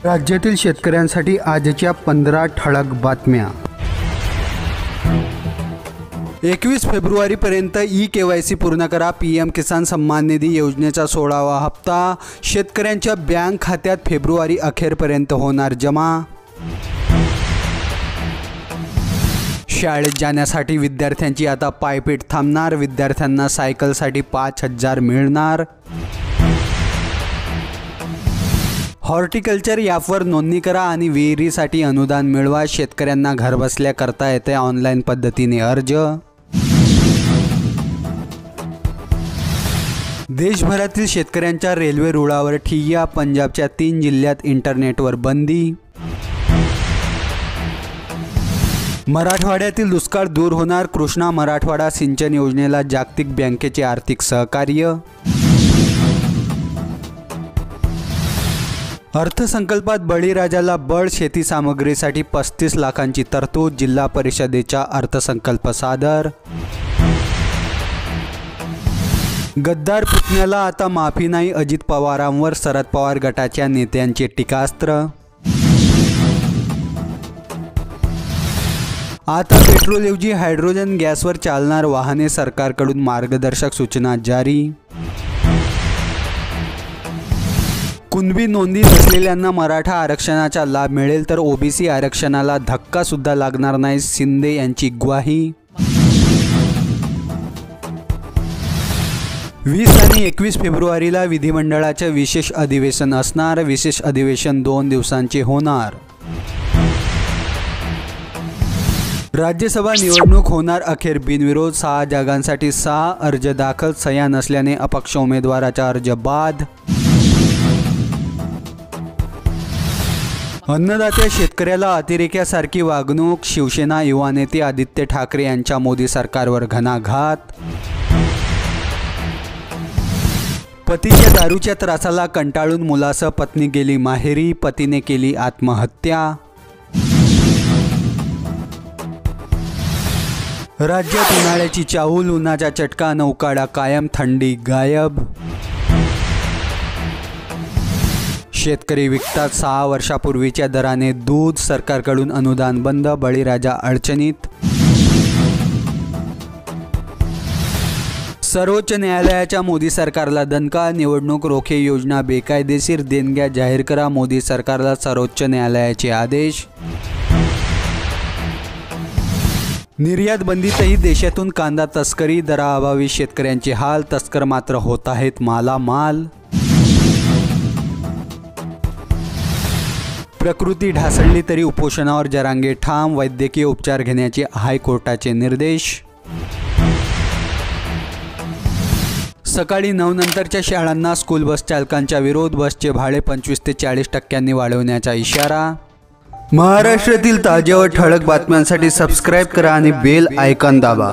राज्यातील शेतकऱ्यांसाठी आजच्या 15 ठळक बातम्या। 21 फेब्रुवारीपर्यंत ई-KYC पूर्ण करा। PM किसान सन्मान निधी योजनेचा 16वा हप्ता शेतकऱ्यांच्या बँक खात्यात फेब्रुवारी अखेरपर्यंत होणार जमा। शाळेत जाण्यासाठी विद्यार्थ्यांची आता पायपीट थांबणार। विद्यार्थ्यांना सायकलसाठी 5000 मिळणार। हॉर्टिकल्चर ॲपवर नोंदणी करा आणि विहिरीसाठी अनुदान मिळवा। शेतकऱ्यांना घरबसल्या करता येते ऑनलाईन पद्धतीने अर्ज। देशभरातील शेतकऱ्यांच्या रेल्वे रुळावर ठिय्या। पंजाबच्या 3 जिल्ह्यात इंटरनेटवर बंदी। मराठवाड्यातील दुष्काळ दूर होणार। कृष्णा मराठवाडा सिंचन योजनेला जागतिक बँकेचे आर्थिक सहकार्य। अर्थसंकल्पात बळीराजाला बळ। शेती सामग्रीसाठी 35 लाखांची तरतूद। जिल्हा परिषदेचा अर्थसंकल्प सादर। गद्दार पुतण्याला आता माफी नाही। अजित पवारांवर शरद पवार गटाच्या नेत्यांचे टीकास्त्र। आता पेट्रोलऐवजी हायड्रोजन गॅसवर चालणार वाहने। सरकारकडून मार्गदर्शक सूचना जारी। कुणबी नोंदी नसलेल्यांना मराठा आरक्षणाचा लाभ मिळेल तर ओबीसी आरक्षणाला धक्का सुद्धा लागणार नाही। शिंदे यांची ग्वाही। 20 आणि 21 फेब्रुवारीला विधिमंडळाचे विशेष अधिवेशन असणार। विशेष अधिवेशन 2 दिवसांचे होणार। राज्यसभा निवडणूक होणार अखेर बिनविरोध। 6 जागांसाठी 6 अर्ज दाखल। सह्या नसल्याने अपक्ष उमेदवाराचा अर्ज बाद। अन्नदात्या शेतकऱ्याला अतिरेक्यासारखी वागणूक। शिवसेना युवा नेते आदित्य ठाकरे यांच्या मोदी सरकारवर घणाघात। पतीच्या दारूच्या त्रासाला कंटाळून मुलासह पत्नी गेली माहेरी। पतीने केली आत्महत्या। राज्यात उन्हाळ्याची चाहूल। उन्हाचा चटका न उकाडा कायम। थंडी गायब। शेतकरी विकतात 6 वर्षापूर्वीच्या दराने दूध। सरकारकडून अनुदान बंद। बळीराजा अडचणीत। सर्वोच्च न्यायालयाच्या मोदी सरकारला दणका। निवडणूक रोखे योजना बेकायदेशीर। देणग्या जाहीर करा। मोदी सरकारला सर्वोच्च न्यायालयाचे आदेश। निर्यात बंदीतही देशातून कांदा तस्करी। दराअभावी शेतकऱ्यांचे हाल। तस्कर मात्र होत आहेत मालामाल। प्रकृती ढासळली तरी उपोषणावर जरांगे ठाम। वैद्यकीय उपचार घेण्याचे हायकोर्टाचे निर्देश। सकाळी 9 नंतरच्या शाळांना स्कूल बस चालकांचा विरोध। बसचे भाडे 25 ते 40% वाढवण्याचा इशारा। महाराष्ट्रातील ताज्या व ठळक बातम्यांसाठी सबस्क्राईब करा आणि बेल आयकॉन दाबा।